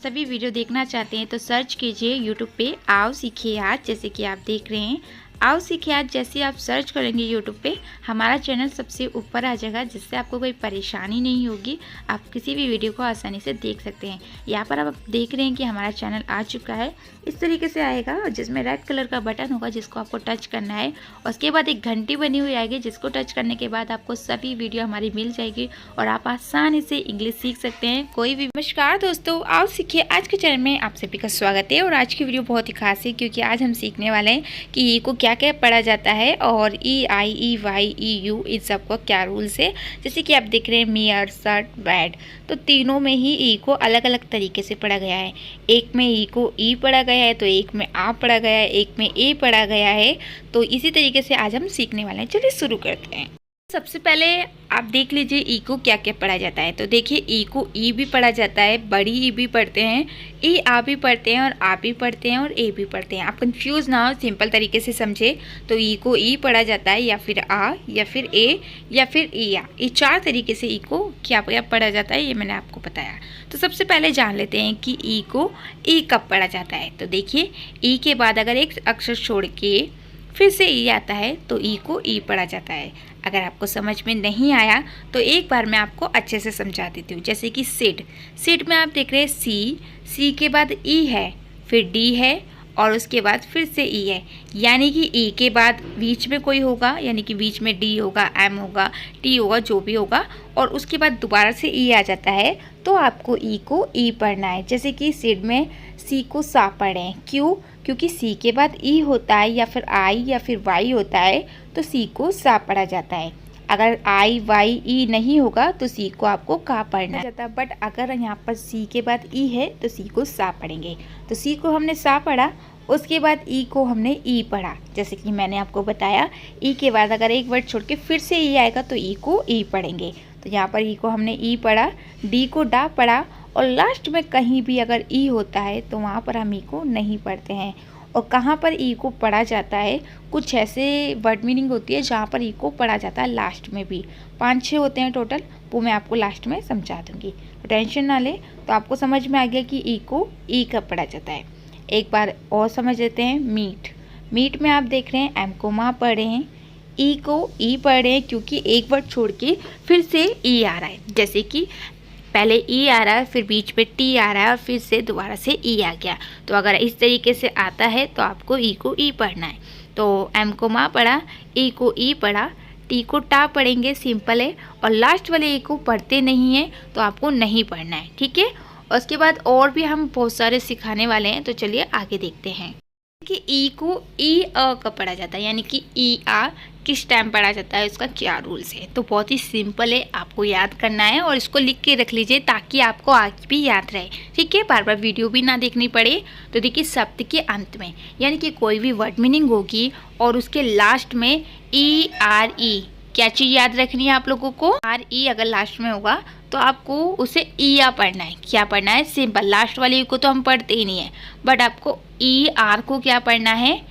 सभी वीडियो देखना चाहते हैं तो सर्च कीजिए यूट्यूब पे आओ सीखिए आज। जैसे कि आप देख रहे हैं आओ सीखिए आज, जैसे आप सर्च करेंगे यूट्यूब पे हमारा चैनल सबसे ऊपर आ जाएगा, जिससे आपको कोई परेशानी नहीं होगी। आप किसी भी वीडियो को आसानी से देख सकते हैं। यहाँ पर आप देख रहे हैं कि हमारा चैनल आ चुका है, इस तरीके से आएगा, जिसमें रेड कलर का बटन होगा जिसको आपको टच करना है। उसके बाद एक घंटी बनी हुई आएगी जिसको टच करने के बाद आपको सभी वीडियो हमारी मिल जाएगी और आप आसानी से इंग्लिश सीख सकते हैं कोई भी। नमस्कार दोस्तों, आओ सीखिए आज के चैनल में आप सभी का स्वागत है। और आज की वीडियो बहुत ही खास है क्योंकि आज हम सीखने वाले हैं कि ई को क्या क्या पढ़ा जाता है और ई, आई, ई, वाई, ई, यू इन सबको क्या रूल्स है। जैसे कि आप देख रहे हैं मियर, शर्ट, बैड, तो तीनों में ही ई को अलग अलग तरीके से पढ़ा गया है। एक में ई को ई पढ़ा गया है, तो एक में आ पढ़ा गया है, एक में ए पढ़ा गया है। तो इसी तरीके से आज हम सीखने वाले हैं। चलिए शुरू करते हैं। सबसे पहले आप देख लीजिए ई को क्या क्या पढ़ा जाता है। तो देखिए ई को ई भी पढ़ा जाता है, बड़ी ई भी पढ़ते हैं, ई आ भी पढ़ते हैं और आ भी पढ़ते हैं और ए भी पढ़ते हैं। आप कंफ्यूज ना हो, सिंपल तरीके से समझे तो ई को ई पढ़ा जाता है या फिर आ या फिर ए या फिर ई आ। ये चार तरीके से ई को क्या क्या पढ़ा जाता है ये मैंने आपको बताया। तो सबसे पहले जान लेते हैं कि ई को ई कब पढ़ा जाता है। तो देखिए ई के बाद अगर एक अक्षर छोड़ के फिर से ई आता है तो ई को ई पढ़ा जाता है। अगर आपको समझ में नहीं आया तो एक बार मैं आपको अच्छे से समझा देती हूँ। जैसे कि सिड, सिड में आप देख रहे हैं सी के बाद ई है, फिर डी है और उसके बाद फिर से ई है। यानी कि ई के बाद बीच में कोई होगा, यानी कि बीच में डी होगा, एम होगा, टी होगा, जो भी होगा, और उसके बाद दोबारा से ई आ जाता है तो आपको ई को ई पढ़ना है। जैसे कि सिड में सी को सा पढ़ें, क्यों? क्योंकि सी के बाद ई होता है या फिर आई या फिर वाई होता है तो सी को सा पढ़ा जाता है। अगर आई वाई ई नहीं होगा तो सी को आपको का पढ़ना जाता है। बट अगर यहाँ पर सी के बाद ई है तो सी को सा पढ़ेंगे। तो सी को हमने सा पढ़ा, उसके बाद ई को हमने ई पढ़ा। जैसे कि मैंने आपको बताया ई के बाद अगर एक वर्ड छोड़ के फिर से ई आएगा तो ई को ई पढ़ेंगे। तो यहाँ पर ई को हमने ई पढ़ा, डी को डा पढ़ा और लास्ट में कहीं भी अगर ई होता है तो वहाँ पर हम ई को नहीं पढ़ते हैं। और कहाँ पर ई को पढ़ा जाता है, कुछ ऐसे वर्ड मीनिंग होती है जहाँ पर ई को पढ़ा जाता है लास्ट में भी। 5-6 होते हैं टोटल, वो मैं आपको लास्ट में समझा दूँगी, तो टेंशन ना ले। तो आपको समझ में आ गया कि ई को ई कब पढ़ा जाता है। एक बार और समझ लेते हैं। मीट, मीट में आप देख रहे हैं एम को माँ पढ़ रहे हैं, ई को ई पढ़ रहे हैं क्योंकि एक वर्ड छोड़ के फिर से ई आ रहा है। जैसे कि पहले ई आ रहा है, फिर बीच में टी आ रहा है और फिर से दोबारा से ई आ गया। तो अगर इस तरीके से आता है तो आपको ई को ई पढ़ना है। तो एम को माँ पढ़ा, ई को ई पढ़ा, टी को टा पढ़ेंगे, सिंपल है। और लास्ट वाले ई को पढ़ते नहीं हैं तो आपको नहीं पढ़ना है, ठीक है। उसके बाद और भी हम बहुत सारे सिखाने वाले हैं, तो चलिए आगे देखते हैं कि ई को ई अ कब पढ़ा जाता है, यानी कि ई आ किस टाइम पढ़ा जाता है, उसका क्या रूल्स है। तो बहुत ही सिंपल है, आपको याद करना है और इसको लिख के रख लीजिए ताकि आपको आगे भी याद रहे, ठीक है। बार बार वीडियो भी ना देखनी पड़े। तो देखिए शब्द के अंत में, यानी कि कोई भी वर्ड मीनिंग होगी और उसके लास्ट में ई आर ई, क्या चीज़ याद रखनी है आप लोगों को, आर ई अगर लास्ट में होगा तो आपको उसे ई आ पढ़ना है। क्या पढ़ना है? सिंपल, लास्ट वाले ई को तो हम पढ़ते ही नहीं है, बट आपको ई आर को क्या पढ़ना है,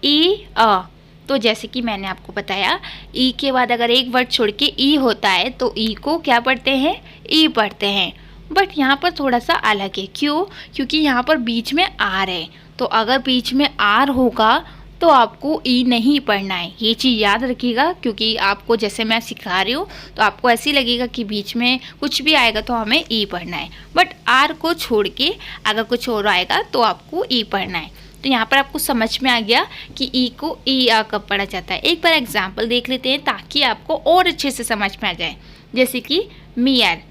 ई अ। तो जैसे कि मैंने आपको बताया ई के बाद अगर एक वर्ड छोड़ के ई होता है तो ई को क्या पढ़ते हैं, ई पढ़ते हैं। बट यहाँ पर थोड़ा सा अलग है, क्यों? क्योंकि यहाँ पर बीच में आर है। तो अगर बीच में आर होगा तो आपको ई नहीं पढ़ना है, ये चीज़ याद रखिएगा। क्योंकि आपको जैसे मैं सिखा रही हूँ तो आपको ऐसे ही लगेगा कि बीच में कुछ भी आएगा तो हमें ई पढ़ना है, बट आर को छोड़ के अगर कुछ और आएगा तो आपको ई पढ़ना है। तो यहाँ पर आपको समझ में आ गया कि ई को ई आ कब पढ़ा जाता है। एक बार एग्जाम्पल देख लेते हैं ताकि आपको और अच्छे से समझ में आ जाए। जैसे कि मियर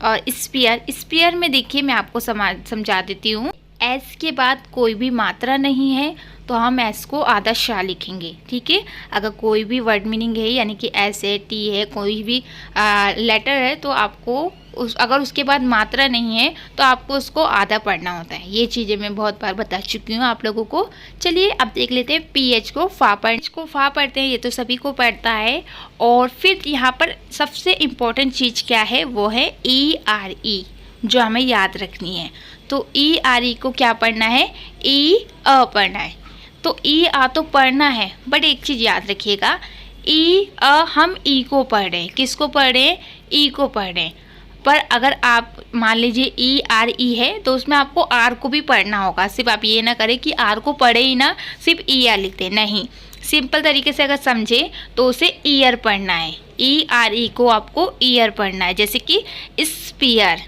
और स्पीयर, स्पीयर में देखिए मैं आपको समझा देती हूँ। एस के बाद कोई भी मात्रा नहीं है तो हम एस को आधा शाह लिखेंगे, ठीक है। अगर कोई भी वर्ड मीनिंग है, यानी कि एस है, टी है, कोई भी लेटर है, तो आपको अगर उसके बाद मात्रा नहीं है तो आपको उसको आधा पढ़ना होता है। ये चीज़ें मैं बहुत बार बता चुकी हूँ आप लोगों को। चलिए अब देख लेते हैं पी एच को फा पढ़ते हैं, ये तो सभी को पढ़ता है। और फिर यहाँ पर सबसे इम्पोर्टेंट चीज़ क्या है, वो है ई आर ई, जो हमें याद रखनी है। तो ई आर ई को क्या पढ़ना है, ई अ पढ़ना है। तो ई आ तो पढ़ना है, बट एक चीज़ याद रखिएगा, ई अ हम ई को पढ़ रहे हैं। किसको पढ़ रहे हैं? ई को पढ़ रहे हैं। पर अगर आप मान लीजिए ई आर ई है तो उसमें आपको आर को भी पढ़ना होगा। सिर्फ आप ये ना करें कि आर को पढ़े ही ना सिर्फ ई आर लिखते, नहीं, सिंपल तरीके से अगर समझे तो उसे ईयर पढ़ना है। ई आर ई को आपको ईयर पढ़ना है, जैसे कि स्पीयर,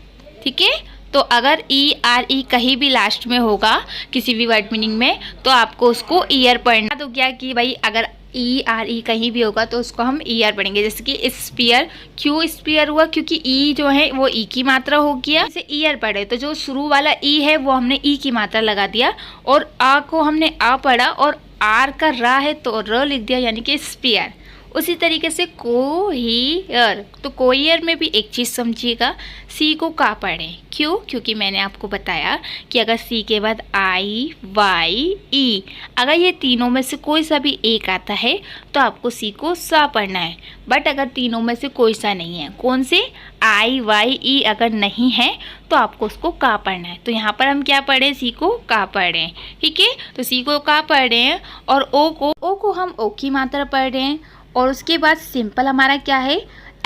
ठीक है। तो अगर ई आर ई कहीं भी लास्ट में होगा किसी भी वर्ड मीनिंग में तो आपको उसको ईयर पढ़ना। तो क्या कि भाई अगर ई आर ई कहीं भी होगा तो उसको हम ईयर पढ़ेंगे। जैसे कि स्पीयर, क्यों स्पीयर हुआ, क्योंकि ई जो है वो ई की मात्रा हो गया, जैसे ईयर पढ़े तो जो शुरू वाला ई है वो हमने ई की मात्रा लगा दिया, और आ को हमने आ पढ़ा, और आर का रा है तो र लिख दिया, यानी कि स्पीयर। उसी तरीके से कोहियर, तो कोहियर में भी एक चीज़ समझिएगा, सी को का पढ़ें, क्यों, क्योंकि मैंने आपको बताया कि अगर सी के बाद आई वाई ई, अगर ये तीनों में से कोई सा भी एक आता है तो आपको सी को सा पढ़ना है। बट अगर तीनों में से कोई सा नहीं है, कौन से, आई वाई ई अगर नहीं है तो आपको उसको का पढ़ना है। तो यहाँ पर हम क्या पढ़ें, सी को का पढ़ें, ठीक है। तो सी को का पढ़ रहे हैं, और ओ को हम ओ की मात्रा पढ़ रहे हैं, और उसके बाद सिंपल हमारा क्या है,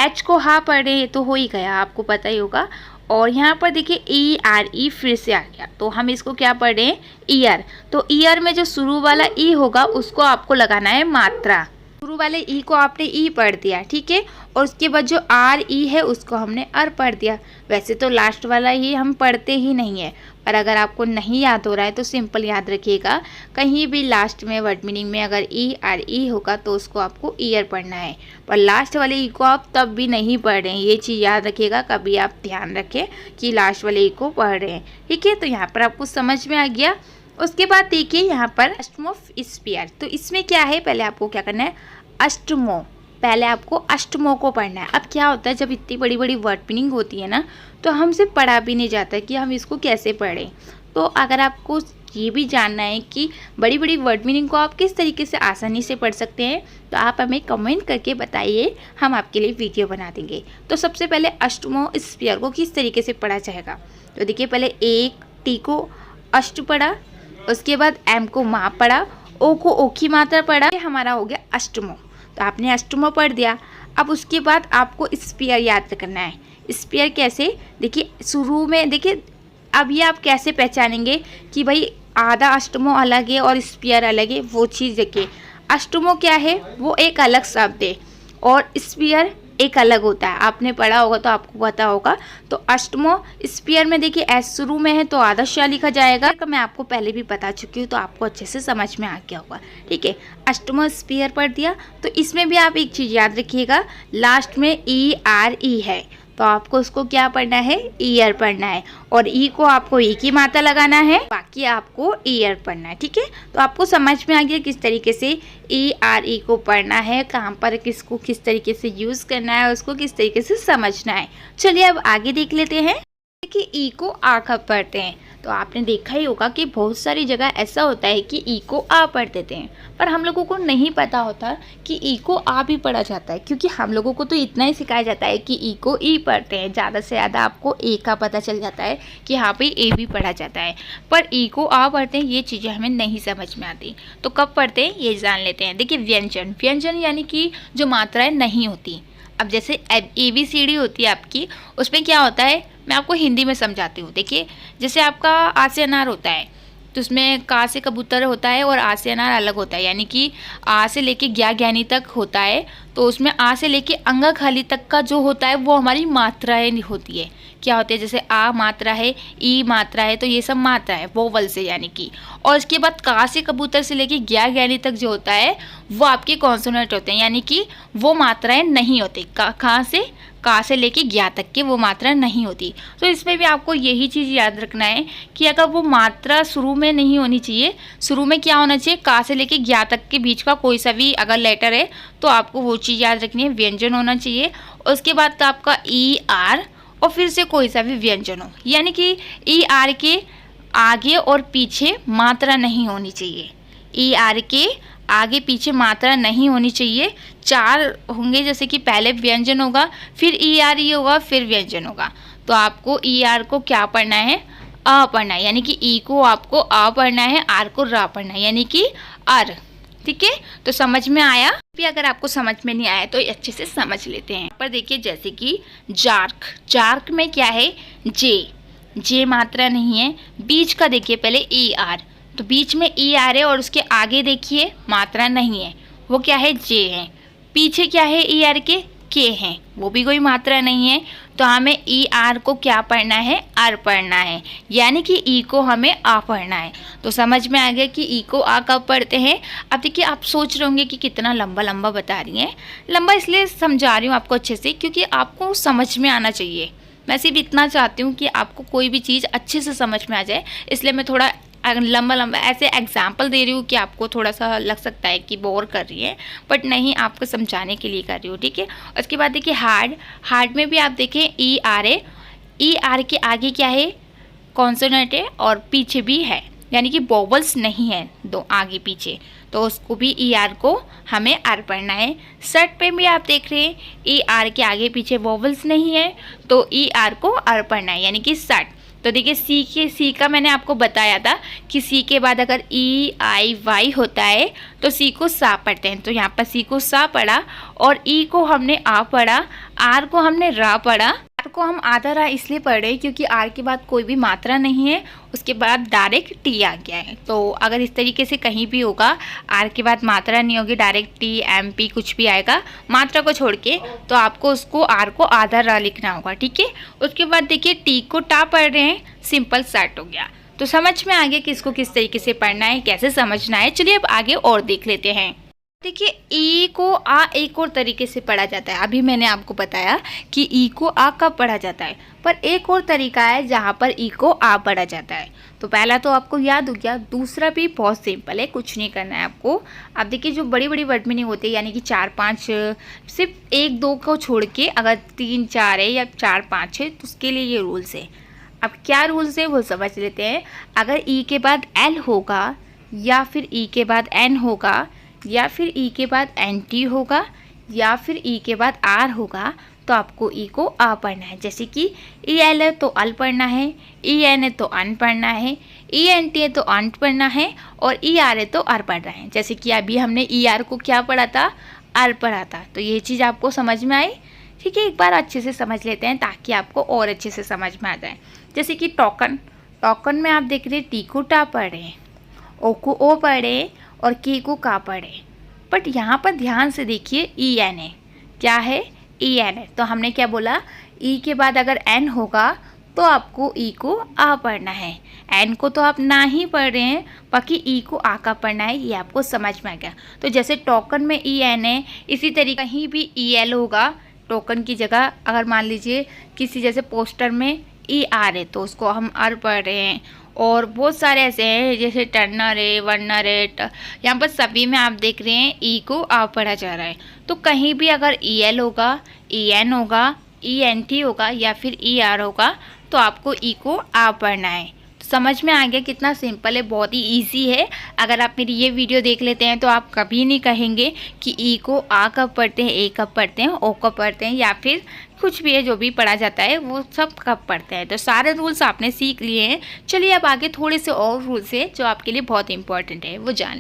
एच को हा पढ़ रहे हैं, तो हो ही गया, आपको पता ही होगा। और यहाँ पर देखिए ई आर ई फिर से आ गया, तो हम इसको क्या पढ़ रहे हैं, ईयर। तो ईयर में जो शुरू वाला ई होगा उसको आपको लगाना है मात्रा। शुरू वाले ई को आपने ई पढ़ दिया, ठीक है, और उसके बाद जो आर ई है उसको हमने अर पढ़ दिया। वैसे तो लास्ट वाला ही हम पढ़ते ही नहीं है, पर अगर आपको नहीं याद हो रहा है तो सिंपल याद रखिएगा, कहीं भी लास्ट में वर्ड मीनिंग में अगर ई आर ई होगा तो उसको आपको ईयर पढ़ना है, पर लास्ट वाले ई को आप तब भी नहीं पढ़ रहे हैं। ये चीज़ याद रखिएगा, कभी आप ध्यान रखें कि लास्ट वाले ई को पढ़ रहे हैं, ठीक है। तो यहाँ पर आपको समझ में आ गया। उसके बाद देखिए यहाँ पर अष्टमो स्पीयर, तो इसमें क्या है, पहले आपको क्या करना है, अष्टमो, पहले आपको अष्टमो को पढ़ना है। अब क्या होता है, जब इतनी बड़ी बड़ी वर्ड मीनिंग होती है ना तो हमसे पढ़ा भी नहीं जाता कि हम इसको कैसे पढ़ें। तो अगर आपको ये भी जानना है कि बड़ी बड़ी वर्ड मीनिंग को आप किस तरीके से आसानी से पढ़ सकते हैं तो आप हमें कमेंट करके बताइए, हम आपके लिए वीडियो बना देंगे। तो सबसे पहले अष्टमो स्पीयर को किस तरीके से पढ़ा जाएगा, तो देखिए पहले एक टी को अष्ट पढ़ा, उसके बाद एम को मा पढ़ा, ओ को ओ की मात्रा पढ़ा, ये हमारा हो गया अष्टमो। तो आपने अष्टमो पढ़ दिया। अब उसके बाद आपको स्पीयर याद करना है। स्पीयर कैसे, देखिए शुरू में देखिए, अब ये आप कैसे पहचानेंगे कि भाई आधा अष्टमो अलग है और स्पीयर अलग है, वो चीज़ देखिए। अष्टमो क्या है, वो एक अलग शब्द है, और स्पीयर एक अलग होता है, आपने पढ़ा होगा तो आपको पता होगा। तो अष्टमो स्पीयर में देखिए एस शुरू में है तो आधा श लिखा जाएगा, तो मैं आपको पहले भी बता चुकी हूँ तो आपको अच्छे से समझ में आ गया होगा, ठीक है। अष्टमो स्पीयर पढ़ दिया। तो इसमें भी आप एक चीज़ याद रखिएगा, लास्ट में ई आर ई है तो आपको उसको क्या पढ़ना है, ईयर पढ़ना है, और ई को आपको ई की मात्रा लगाना है, बाकी आपको ईयर पढ़ना है, ठीक है। तो आपको समझ में आ गया किस तरीके से ई आर ई को पढ़ना है, कहाँ पर किसको किस तरीके से यूज़ करना है, उसको किस तरीके से समझना है। चलिए अब आगे देख लेते हैं कि ई को आ कब पढ़ते हैं। तो आपने देखा ही होगा कि बहुत सारी जगह ऐसा होता है कि ई को आ पढ़ देते हैं, पर हम लोगों को नहीं पता होता कि ई को आ भी पढ़ा जाता है, क्योंकि हम लोगों को तो इतना ही सिखाया जाता है कि ई को ई पढ़ते हैं। ज़्यादा से ज़्यादा आपको ए का पता चल जाता है कि हाँ भाई ए भी पढ़ा जाता है, पर ई को आ पढ़ते हैं ये चीज़ें हमें नहीं समझ में आती। तो कब पढ़ते हैं ये जान लेते हैं। देखिए व्यंजन, व्यंजन यानी कि जो मात्राएँ नहीं होती। अब जैसे ABCD होती है आपकी, उसमें क्या होता है मैं आपको हिंदी में समझाती हूँ। देखिए जैसे आपका आ से अनार होता है तो उसमें का से कबूतर होता है और आ से अनार अलग होता है, यानी कि आ से लेके ज्ञा ज्ञानी तक होता है, तो उसमें आ से लेके अंगा खाली तक का जो होता है वो हमारी मात्राएं होती है। क्या होती है, जैसे आ मात्रा है, ई मात्रा है, तो ये सब मात्रा है वोवल से, यानी कि। और इसके बाद का से कबूतर से लेके ज्ञा ज्ञानी तक जो होता है वो आपके कॉन्सोनेंट होते हैं, यानी कि वो मात्राएं नहीं होती। का से लेके ज्ञा तक के वो मात्रा नहीं होती। तो इसमें भी आपको यही चीज़ याद रखना है कि अगर वो मात्रा शुरू में नहीं होनी चाहिए, शुरू में क्या होना चाहिए, का से लेके ज्ञा तक के बीच का कोई सा भी अगर लेटर है तो आपको वो चीज़ याद रखनी है, व्यंजन होना चाहिए। उसके बाद तो आपका ई आर और फिर से कोई सा भी व्यंजन हो, यानी कि ई आर के आगे और पीछे मात्रा नहीं होनी चाहिए। ई आर के आगे पीछे मात्रा नहीं होनी चाहिए। 4 होंगे, जैसे कि पहले व्यंजन होगा, फिर ई आर ई होगा, फिर व्यंजन होगा। तो आपको ई आर को क्या पढ़ना है, अ पढ़ना है, यानी कि ई को आपको अ पढ़ना है, आर को रा पढ़ना है, यानी कि अर, ठीक है, तो समझ में आया? भी अगर आपको समझ में नहीं आया तो अच्छे से समझ लेते हैं। पर देखिए जैसे कि जार्क, जार्क में क्या है, जे मात्रा नहीं है। बीच का देखिए पहले ई आर, तो बीच में ई आर है और उसके आगे देखिए मात्रा नहीं है, वो क्या है, जे है। पीछे क्या है ई आर के हैं, वो भी कोई मात्रा नहीं है। तो हमें ई आर को क्या पढ़ना है, आर पढ़ना है, यानी कि ई को हमें आ पढ़ना है। तो समझ में आ गया कि ई को आ कब पढ़ते हैं। अब देखिए आप सोच रहे होंगे कि कितना लंबा लंबा बता रही हैं। लंबा इसलिए समझा रही हूँ आपको अच्छे से, क्योंकि आपको समझ में आना चाहिए। मैं सिर्फ इतना चाहती हूँ कि आपको कोई भी चीज़ अच्छे से समझ में आ जाए, इसलिए मैं थोड़ा लंबा लंबा ऐसे एग्जाम्पल दे रही हूँ कि आपको थोड़ा सा लग सकता है कि बोर कर रही है, बट नहीं, आपको समझाने के लिए कर रही हूँ, ठीक है। उसके बाद देखिए हार्ड में भी आप देखें ई आर है, ई आर के आगे क्या है, कॉन्सोनेंट है और पीछे भी है, यानी कि वोवल्स नहीं है दो आगे पीछे, तो उसको भी ई आर को हमें आर पढ़ना है। शर्ट पे भी आप देख रहे हैं ई आर के आगे पीछे वोवल्स नहीं है, तो ई आर को आर पढ़ना है, यानी कि शर्ट। तो देखिए सी का मैंने आपको बताया था कि सी के बाद अगर ई आई वाई होता है तो सी को सा पढ़ते हैं। तो यहाँ पर सी को सा पढ़ा और ई को हमने आ पढ़ा, आर को हमने रा पढ़ा। आर को हम आधा रा इसलिए पढ़ रहे हैं क्योंकि आर के बाद कोई भी मात्रा नहीं है, उसके बाद डायरेक्ट टी आ गया है। तो अगर इस तरीके से कहीं भी होगा, आर के बाद मात्रा नहीं होगी, डायरेक्ट टी एम पी कुछ भी आएगा मात्रा को छोड़ के, तो आपको उसको आर को आधा रा लिखना होगा, ठीक है। उसके बाद देखिए टी को टा पढ़ रहे हैं, सिंपल सेट हो गया। तो समझ में आ गया कि इसको किस तरीके से पढ़ना है, कैसे समझना है। चलिए अब आगे और देख लेते हैं। देखिए ई को आ एक और तरीके से पढ़ा जाता है। अभी मैंने आपको बताया कि ई को आ कब पढ़ा जाता है, पर एक और तरीका है जहाँ पर ई को आ पढ़ा जाता है। तो पहला तो आपको याद हो गया, दूसरा भी बहुत सिंपल है, कुछ नहीं करना है आपको। अब देखिए जो बड़ी बड़ी वर्ड मीनिंग होती है, यानी कि 4-5, सिर्फ 1-2 को छोड़ के अगर 3-4 है या 4-5 है तो उसके लिए ये रूल्स है। अब क्या रूल्स है वो समझ लेते हैं। अगर ई के बाद एल होगा, या फिर ई के बाद एन होगा, या फिर ई के बाद एन टी होगा, या फिर ई के बाद आर होगा, तो आपको ई को आ पढ़ना है। जैसे कि ई एल है तो अल पढ़ना है, ई एन है तो अन पढ़ना है, ई एन टी है तो अंट पढ़ना है, और ई आर है तो आर पढ़ना है। जैसे कि अभी हमने ई आर को क्या पढ़ा था, आर पढ़ा था। तो ये चीज़ आपको समझ में आई, ठीक है। एक बार अच्छे से समझ लेते हैं ताकि आपको और अच्छे से समझ में आ जाए। जैसे कि टोकन, टोकन में आप देख रहे हैं टी को टा पढ़े, ओ को ओ पढ़े और के को का पढ़े, बट यहाँ पर ध्यान से देखिए ई एन है, क्या है, ई एन है। तो हमने क्या बोला, ई के बाद अगर एन होगा तो आपको ई को आ पढ़ना है, एन को तो आप ना ही पढ़ रहे हैं, बाकी ई को आ का पढ़ना है। ये आपको समझ में आ गया। तो जैसे टोकन में ई एन है, इसी तरीके कहीं भी ई एल होगा टोकन की जगह। अगर मान लीजिए किसी जैसे पोस्टर में ई आर है तो उसको हम आर पढ़ रहे हैं। और बहुत सारे ऐसे हैं जैसे टर्नर है, वर्नर है, यहाँ पर सभी में आप देख रहे हैं ई को आ पढ़ा जा रहा है। तो कहीं भी अगर ई एल होगा, ई एन होगा, ई एन टी होगा या फिर ई आर होगा तो आपको ई को आ पढ़ना है। समझ में आ गया कितना सिंपल है, बहुत ही इजी है। अगर आप मेरी ये वीडियो देख लेते हैं तो आप कभी नहीं कहेंगे कि ई को आ कब पढ़ते हैं, ए कब पढ़ते हैं, ओ कब पढ़ते हैं, या फिर कुछ भी है जो भी पढ़ा जाता है वो सब कब पढ़ते हैं। तो सारे रूल्स आपने सीख लिए हैं। चलिए अब आगे थोड़े से और रूल्स है जो आपके लिए बहुत इंपॉर्टेंट है, वो जान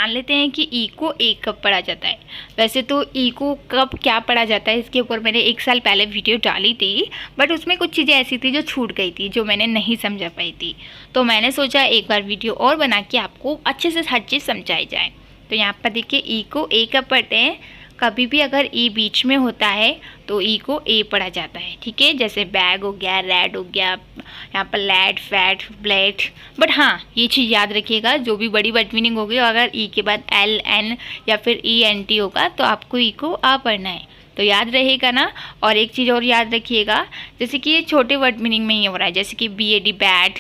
लेते हैं कि ई को ए कब पढ़ा जाता है। वैसे तो ई को कब क्या पढ़ा जाता है इसके ऊपर मैंने 1 साल पहले वीडियो डाली थी, बट उसमें कुछ चीज़ें ऐसी थी जो छूट गई थी, जो मैंने नहीं समझा पाई थी। तो मैंने सोचा एक बार वीडियो और बना के आपको अच्छे से हर चीज़ समझाई जाए। तो यहाँ पर देखिए ई को ए कब पढ़ते हैं, कभी भी अगर ई बीच में होता है तो ई को ए पढ़ा जाता है, ठीक है। जैसे बैग हो गया, रेड हो गया, यहाँ पर लैड, फैट, ब्लेड। बट हाँ ये चीज़ याद रखिएगा, जो भी बड़ी वर्ड मीनिंग होगी अगर ई के बाद एल एन या फिर ई एन टी होगा तो आपको ई को आ पढ़ना है। तो याद रहेगा ना। और एक चीज़ और याद रखिएगा, जैसे कि ये छोटे वर्ड मीनिंग में ही हो रहा है, जैसे कि B A D bad,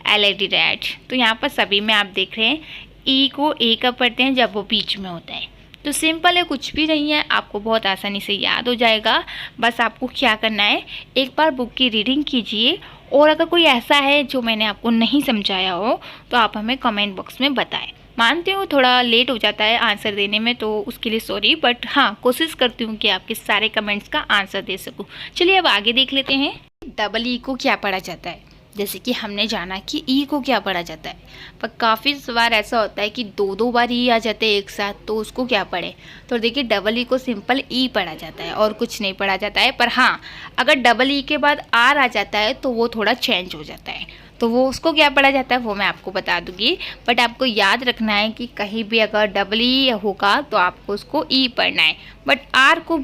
L A D lad. तो यहाँ पर सभी में आप देख रहे हैं ई को ए कब पढ़ते हैं, जब वो बीच में होता है। तो सिंपल है, कुछ भी नहीं है, आपको बहुत आसानी से याद हो जाएगा। बस आपको क्या करना है, एक बार बुक की रीडिंग कीजिए, और अगर कोई ऐसा है जो मैंने आपको नहीं समझाया हो तो आप हमें कमेंट बॉक्स में बताएं। मानती हूँ थोड़ा लेट हो जाता है आंसर देने में, तो उसके लिए सॉरी, बट हाँ कोशिश करती हूँ कि आपके सारे कमेंट्स का आंसर दे सकूँ। चलिए अब आगे देख लेते हैं, डबल ई को क्या पढ़ा जाता है। जैसे कि हमने जाना कि ई को क्या पढ़ा जाता है, पर काफ़ी बार ऐसा होता है कि दो बार ई आ जाते हैं एक साथ, तो उसको क्या पढ़े। तो देखिए डबल ई को सिंपल ई पढ़ा जाता है और कुछ नहीं पढ़ा जाता है। पर हाँ, अगर डबल ई के बाद आर आ जाता है तो वो थोड़ा चेंज हो जाता है, तो वो उसको क्या पढ़ा जाता है वो मैं आपको बता दूंगी। बट आपको याद रखना है कि कहीं भी अगर डबल ई होगा तो आपको उसको ई पढ़ना है। बट आर को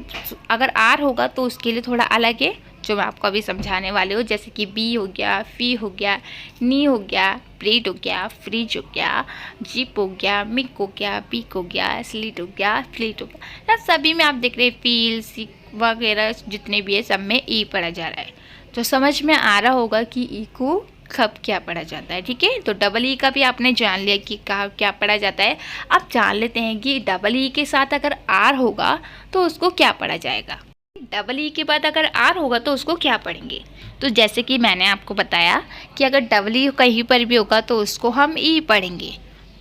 अगर आर होगा तो उसके लिए थोड़ा अलग है, जो मैं आपको अभी समझाने वाली हूँ। जैसे कि बी हो गया, फी हो गया, नी हो गया, ब्रेड हो गया, फ्रिज हो गया, जीप हो गया, मिक हो गया, पिक हो गया, स्लीट हो गया, फ्लीट हो गया। सभी में आप देख रहे हैं फील सी वगैरह जितने भी है सब में ई पढ़ा जा रहा है। तो समझ में आ रहा होगा कि ई को कब क्या पढ़ा जाता है। ठीक है, तो डबल ई का भी आपने जान लिया कि कहाँ क्या पढ़ा जाता है। अब जान लेते हैं कि डबल ई के साथ अगर आर होगा तो उसको क्या पढ़ा जाएगा। डबल ई के बाद अगर आर होगा तो उसको क्या पढ़ेंगे। तो जैसे कि मैंने आपको बताया कि अगर डबल ई कहीं पर भी होगा तो उसको हम ई पढ़ेंगे,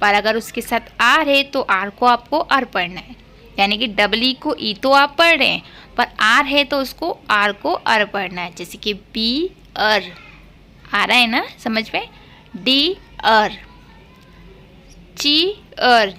पर अगर उसके साथ आर है तो आर को आपको आर पढ़ना है। यानी कि डबल ई को ई तो आप पढ़ रहे हैं, पर आर है तो उसको आर को अर पढ़ना है। जैसे कि बी अर, आ रहा है ना समझ में, डी अर, ची अर,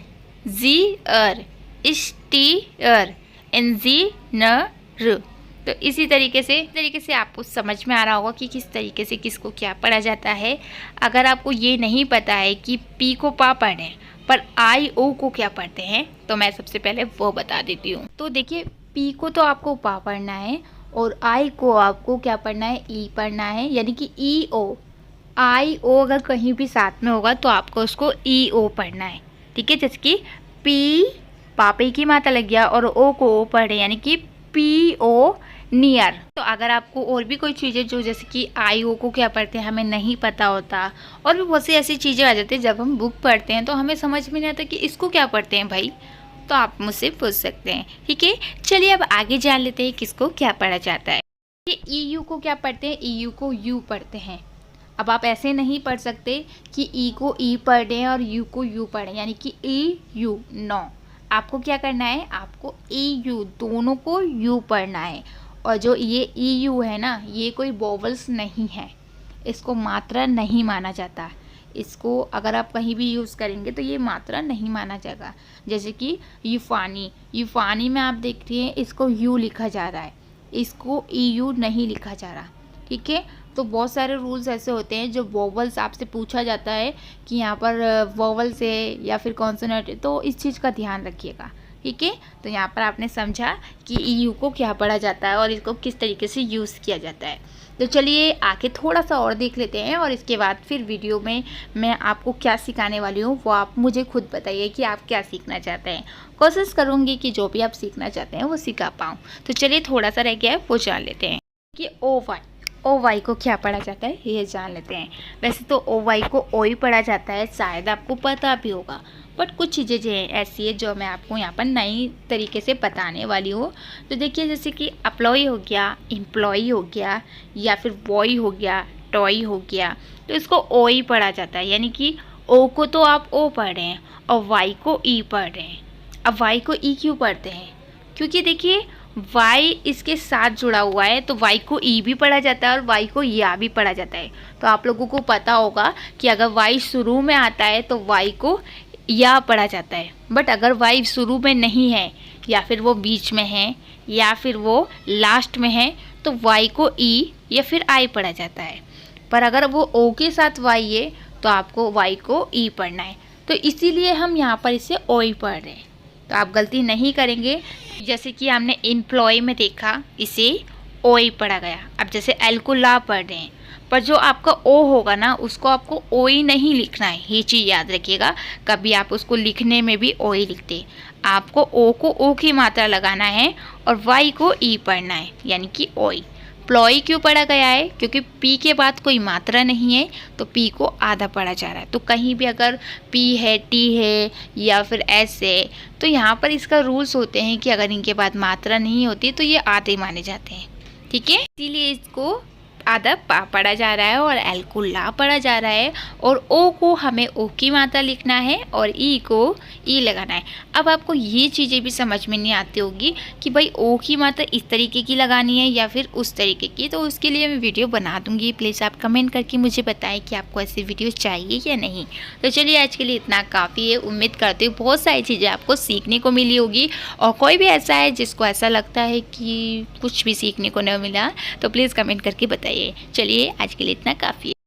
जी अर, इस टी अर, एन जी न र। तो इसी तरीके से आपको समझ में आ रहा होगा कि किस तरीके से किसको क्या पढ़ा जाता है। अगर आपको ये नहीं पता है कि पी को पा पढ़ें पर आई ओ को क्या पढ़ते हैं, तो मैं सबसे पहले वो बता देती हूँ। तो देखिए पी को तो आपको पा पढ़ना है और आई को आपको क्या पढ़ना है, ई पढ़ना है। यानी कि ई ओ, आई ओ अगर कहीं भी साथ में होगा तो आपको उसको ई ओ पढ़ना है। ठीक है, जैसे कि पी पापे की मात्रा लग गया और ओ को ओ पढ़े, यानी कि पी ओ नियर। तो अगर आपको और भी कोई चीज़ें जो जैसे कि आई ओ को क्या पढ़ते हैं हमें नहीं पता होता, और भी बहुत सी ऐसी चीज़ें आ जाती हैं जब हम बुक पढ़ते हैं तो हमें समझ में नहीं आता कि इसको क्या पढ़ते हैं भाई, तो आप मुझसे पूछ सकते हैं। ठीक है, चलिए अब आगे जान लेते हैं किसको क्या पढ़ा जाता है। ये ई यू को क्या पढ़ते हैं, ई यू को यू पढ़ते हैं। अब आप ऐसे नहीं पढ़ सकते कि ई को ई पढ़ें और यू को यू पढ़ें, यानी कि ई यू, नो। आपको क्या करना है, आपको ई यू दोनों को यू पढ़ना है। और जो ये ई यू है ना, ये कोई वोवल्स नहीं है, इसको मात्रा नहीं माना जाता। इसको अगर आप कहीं भी यूज़ करेंगे तो ये मात्रा नहीं माना जाएगा। जैसे कि यूफानी, यूफानी में आप देख रहे हैं इसको यू लिखा जा रहा है, इसको ई यू नहीं लिखा जा रहा। ठीक है, तो बहुत सारे रूल्स ऐसे होते हैं जो वोवल्स आपसे पूछा जाता है कि यहाँ पर वोवल्स है या फिर कॉन्सोनेंट है, तो इस चीज़ का ध्यान रखिएगा। ठीक है, तो यहाँ पर आपने समझा कि ई यू को क्या पढ़ा जाता है और इसको किस तरीके से यूज़ किया जाता है। तो चलिए आगे थोड़ा सा और देख लेते हैं और इसके बाद फिर वीडियो में मैं आपको क्या सिखाने वाली हूँ वो आप मुझे खुद बताइए कि आप क्या सीखना चाहते हैं। कोशिश करूँगी कि जो भी आप सीखना चाहते हैं वो सिखा पाऊँ। तो चलिए थोड़ा सा रह गया है वो जान लेते हैं कि ओ वाई को क्या पढ़ा जाता है ये जान लेते हैं। वैसे तो ओ वाई को ओ ही पढ़ा जाता है, शायद आपको पता भी होगा, बट कुछ चीज़ें जो ऐसी है जो मैं आपको यहाँ पर नई तरीके से बताने वाली हूँ। तो देखिए जैसे कि अप्लॉय हो गया, एम्प्लॉई हो गया, या फिर बॉय हो गया, टॉय हो गया, तो इसको ओ ही पढ़ा जाता है। यानी कि ओ को तो आप ओ पढ़ रहे हैं और वाई को ई पढ़ रहे हैं। अब वाई को ई क्यों पढ़ते हैं, क्योंकि देखिए y इसके साथ जुड़ा हुआ है, तो y को e भी पढ़ा जाता है और y को या भी पढ़ा जाता है। तो आप लोगों को पता होगा कि अगर y शुरू में आता है तो y को या पढ़ा जाता है, बट अगर y शुरू में नहीं है या फिर वो बीच में है या फिर वो लास्ट में है तो y को e या फिर I पढ़ा जाता है। पर अगर वो o के साथ y है तो आपको y को e पढ़ना है, तो इसीलिए हम यहाँ पर इसे o ही पढ़ रहे हैं। तो आप गलती नहीं करेंगे। जैसे कि हमने एम्प्लॉय में देखा इसे ओ ही पढ़ा गया। अब जैसे एल को ला पढ़ रहे हैं, पर जो आपका ओ होगा ना उसको आपको ओ ही नहीं लिखना है, ये चीज़ याद रखिएगा। कभी आप उसको लिखने में भी ओ ही लिखते, आपको ओ को ओ की मात्रा लगाना है और वाई को ई पढ़ना है, यानी कि ओई। प्लॉय क्यों पढ़ा गया है, क्योंकि पी के बाद कोई मात्रा नहीं है तो पी को आधा पढ़ा जा रहा है। तो कहीं भी अगर पी है, टी है या फिर एस है तो यहाँ पर इसका रूल्स होते हैं कि अगर इनके बाद मात्रा नहीं होती तो ये आधे माने जाते हैं। ठीक है, इसीलिए इसको आधा पा पढ़ा जा रहा है और एल को ला पढ़ा जा रहा है और ओ को हमें ओ की मात्रा लिखना है और ई को ई लगाना है। अब आपको ये चीज़ें भी समझ में नहीं आती होगी कि भाई ओ की मात्रा इस तरीके की लगानी है या फिर उस तरीके की, तो उसके लिए मैं वीडियो बना दूँगी। प्लीज़ आप कमेंट करके मुझे बताएं कि आपको ऐसी वीडियो चाहिए या नहीं। तो चलिए आज के लिए इतना काफ़ी है। उम्मीद करती हूँ बहुत सारी चीज़ें आपको सीखने को मिली होगी, और कोई भी ऐसा है जिसको ऐसा लगता है कि कुछ भी सीखने को नहीं मिला तो प्लीज़ कमेंट करके बताइए। चलिए आज के लिए इतना काफ़ी है।